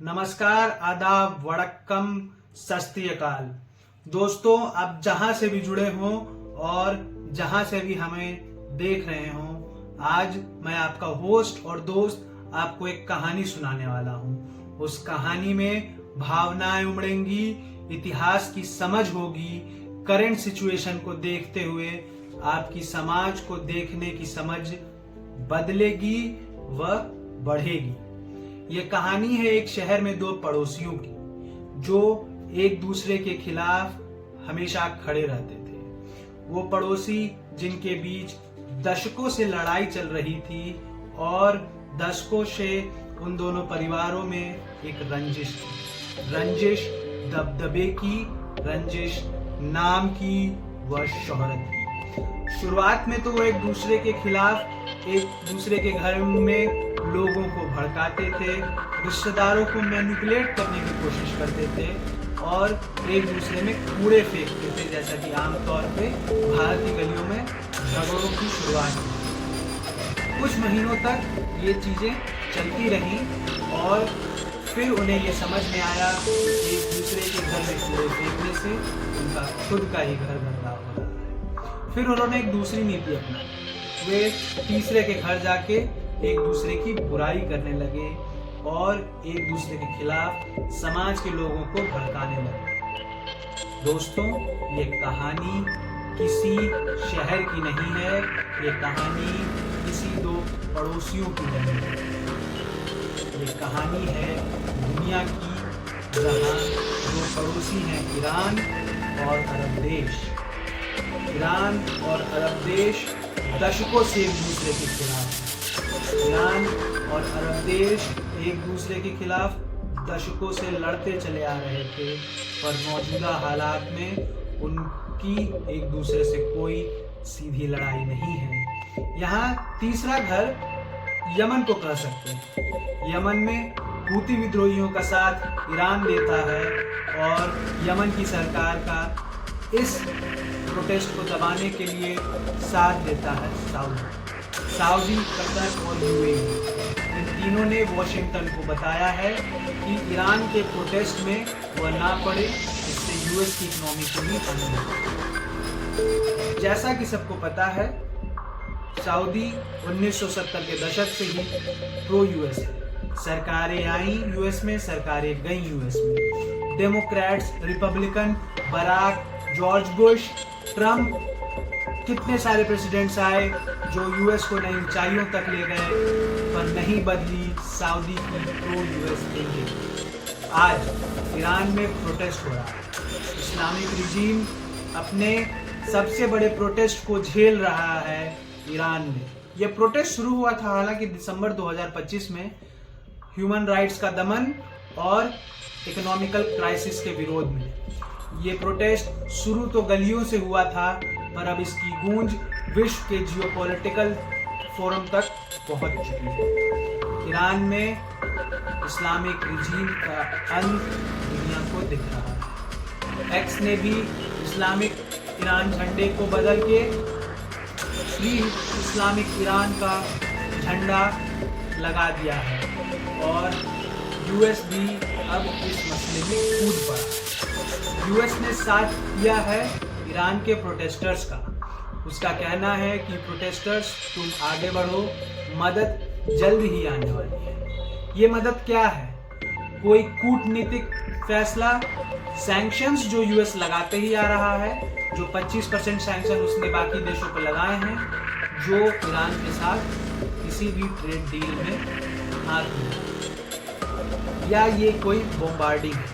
नमस्कार, आदाब, वड़क्कम, सत श्री अकाल। दोस्तों, आप जहां से भी जुड़े हों और जहां से भी हमें देख रहे हों, आज मैं आपका होस्ट और दोस्त आपको एक कहानी सुनाने वाला हूं। उस कहानी में भावनाएं उमड़ेंगी, इतिहास की समझ होगी, करंट सिचुएशन को देखते हुए आपकी समाज को देखने की समझ बदलेगी व बढ़ेगी। ये कहानी है एक शहर में दो पड़ोसियों की, जो एक दूसरे के खिलाफ हमेशा खड़े रहते थे। वो पड़ोसी जिनके बीच दशकों से लड़ाई चल रही थी और दशकों से उन दोनों परिवारों में एक रंजिश थी। रंजिश दबदबे की, रंजिश नाम की व शोहरत की। शुरुआत में तो वो एक दूसरे के खिलाफ एक दूसरे के घर में लोगों को भड़काते थे, रिश्तेदारों को मैनिपुलेट करने की कोशिश करते थे और एक दूसरे में कूड़े फेंकते थे, जैसा कि आमतौर पे भारतीय गलियों में झगड़ों की शुरुआत हुई। कुछ महीनों तक ये चीजें चलती रहीं और फिर उन्हें ये समझ में आया कि एक दूसरे के घर में कूड़े फेंकने से उनका खुद का ही घर गंदा हो रहा है। फिर उन्होंने एक दूसरी नीति अपनाई। वे तीसरे के घर जाके एक दूसरे की बुराई करने लगे और एक दूसरे के खिलाफ समाज के लोगों को भड़काने लगे। दोस्तों, ये कहानी किसी शहर की नहीं है, ये कहानी किसी दो पड़ोसियों की नहीं है। ये कहानी है दुनिया की, जहां दो पड़ोसी हैं ईरान और अरब देश। ईरान और अरब देश दशकों से एक दूसरे के खिलाफ। ईरान और अरब देश एक दूसरे के खिलाफ दशकों से लड़ते चले आ रहे थे, पर मौजूदा हालात में उनकी एक दूसरे से कोई सीधी लड़ाई नहीं है। यहाँ तीसरा घर यमन को कह सकते हैं। यमन में हूती विद्रोहियों का साथ ईरान देता है और यमन की सरकार का इस प्रोटेस्ट को दबाने के लिए साथ देता है सऊदी, कतर और यूएई। इन तीनों ने वॉशिंगटन को बताया है कि ईरान के प्रोटेस्ट में वह ना पड़े, इससे यूएस की इकोनॉमी को भी हानि होगी। जैसा कि सबको पता है, सऊदी 1970 के दशक से ही प्रो यूएस है। सरकारें आई यूएस में, सरकारें गई यूएस में। Democrats, Republican, Barack, George Bush, Trump, कितने सारे प्रेसिडेंट्स आए जो यूएस को नई ऊंचाइयों तक ले गए, पर नहीं बदली सऊदी की प्रो यूएस थिंकिंग। आज ईरान में प्रोटेस्ट हो रहा है। इस्लामिक रिजीम अपने सबसे बड़े प्रोटेस्ट को झेल रहा है ईरान में। यह प्रोटेस्ट शुरू हुआ था हालांकि दिसंबर 2025 में, ह्यूमन राइट्स का दमन और इकोनॉमिकल क्राइसिस के विरोध में। ये प्रोटेस्ट शुरू तो गलियों से हुआ था, पर अब इसकी गूंज विश्व के जियोपॉलिटिकल फोरम तक पहुंच चुकी है। ईरान में इस्लामिक रिजीम का अंत दुनिया को दिख रहा है। एक्स ने भी इस्लामिक ईरान झंडे को बदल के फ्री इस्लामिक ईरान का झंडा लगा दिया है और यूएस भी अब इस मसले में कूद पड़ा। यूएस ने साथ दिया है ईरान के प्रोटेस्टर्स का। उसका कहना है कि प्रोटेस्टर्स, तुम आगे बढ़ो, मदद जल्द ही आने वाली है। ये मदद क्या है? कोई कूटनीतिक फैसला? सैंक्शंस जो यूएस लगाते ही आ रहा है, जो 25% सैंक्शन उसने बाकी देशों पर लगाए हैं, जो ईरान के साथ किसी भी ट्रेड डील में हाथ नहीं, या ये कोई बॉम्बार्डिंग है?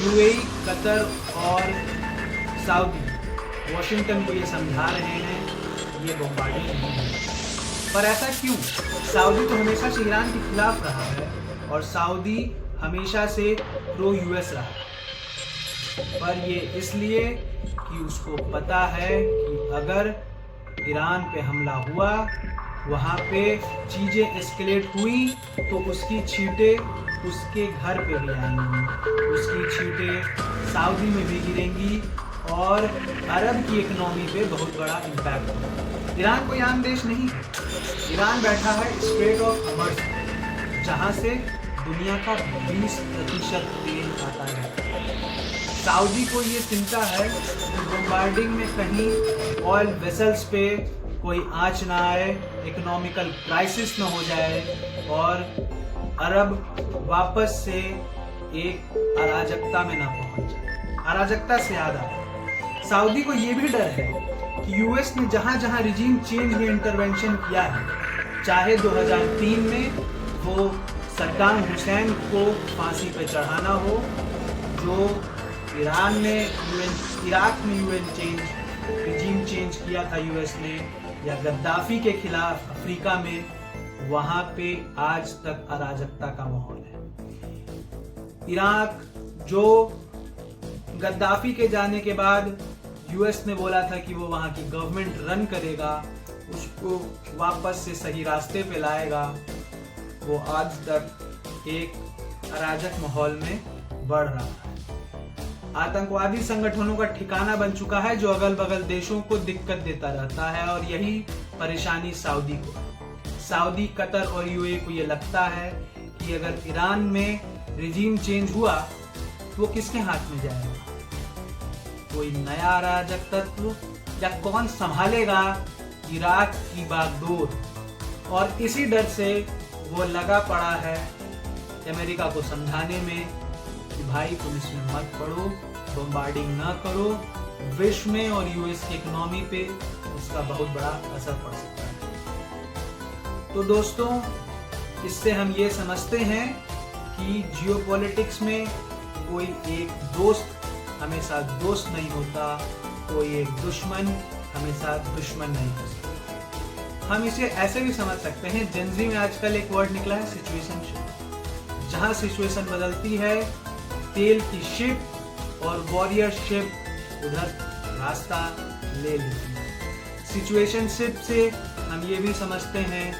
यूएई, कतर और सऊदी वॉशिंगटन को ये समझा रहे हैं ये बॉम्बार्डिंग नहीं है। पर ऐसा क्यों? सऊदी तो हमेशा से ईरान के खिलाफ रहा है और सऊदी हमेशा से प्रो यूएस रहा है। पर ये इसलिए कि उसको पता है कि अगर ईरान पे हमला हुआ, वहाँ पे चीजें एस्केलेट हुई, तो उसकी छींटें उसके घर पे भी आएंगी, उसकी छींटें सऊदी में भी गिरेंगी और अरब की इकोनॉमी पे बहुत बड़ा इम्पैक्ट होगा। ईरान कोई आम देश नहीं है। ईरान बैठा है स्ट्रेट ऑफ हॉर्मुज़, जहाँ से दुनिया का 20% तेल आता है। सऊदी को ये चिंता है कि बम्बार्डिंग में कहीं ऑयल वेसल्स पे कोई आंच ना आए, इकोनॉमिकल क्राइसिस ना हो जाए और अरब वापस से एक अराजकता में ना पहुंच जाए। अराजकता से याद आया, सऊदी को ये भी डर है कि यूएस ने जहां जहां रिजीम चेंज में इंटरवेंशन किया है, चाहे 2003 में वो सद्दाम हुसैन को फांसी पे चढ़ाना हो, जो ईरान में इराक में रिजीम चेंज किया था यूएस ने, या गद्दाफी के खिलाफ अफ्रीका में, वहां पे आज तक अराजकता का माहौल है। इराक जो गद्दाफी के जाने के बाद यूएस ने बोला था कि वो वहां की गवर्नमेंट रन करेगा, उसको वापस से सही रास्ते पे लाएगा, वो आज तक एक अराजक माहौल में बढ़ रहा है। आतंकवादी संगठनों का ठिकाना बन चुका है जो अगल बगल देशों को दिक्कत देता रहता है, और यही परेशानी सऊदी को, सऊदी, कतर और यूएई को ये लगता है कि अगर ईरान में रिजीम चेंज हुआ तो वो किसके हाथ में जाएगा? कोई नया अराजक तत्व, या कौन संभालेगा इराक की बागडोर? और इसी डर से वो लगा पड़ा है अमेरिका को समझाने में कि भाई तुम इसमें मत पड़ो, बम्बार्डिंग ना करो, विश्व में और यूएस की इकोनॉमी पे इसका बहुत बड़ा असर पड़ सकता है। तो दोस्तों, इससे हम ये समझते हैं कि जियोपॉलिटिक्स में कोई एक दोस्त हमेशा दोस्त नहीं होता, कोई एक दुश्मन हमेशा दुश्मन नहीं हो सकता। हम इसे ऐसे भी समझ सकते हैं, जेनजी में आजकल एक वर्ड निकला है सिचुएशनशिप। जहां सिचुएशन बदलती है, तेल की शिप और वॉरियर शिप उधर रास्ता ले लेती है। सिचुएशनशिप से हम ये भी समझते हैं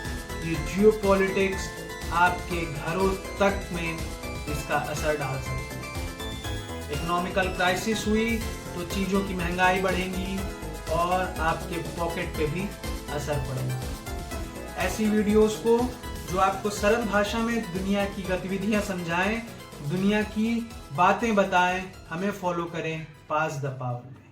कि जियोपॉलिटिक्स आपके घरों तक में इसका असर डाल सकती है। इकोनॉमिकल क्राइसिस हुई तो चीज़ों की महंगाई बढ़ेगी और आपके पॉकेट पे भी असर पड़ेगा। ऐसी वीडियोस को जो आपको सरल भाषा में दुनिया की गतिविधियां समझाएं, दुनिया की बातें बताएं, हमें फॉलो करें पास द पावर।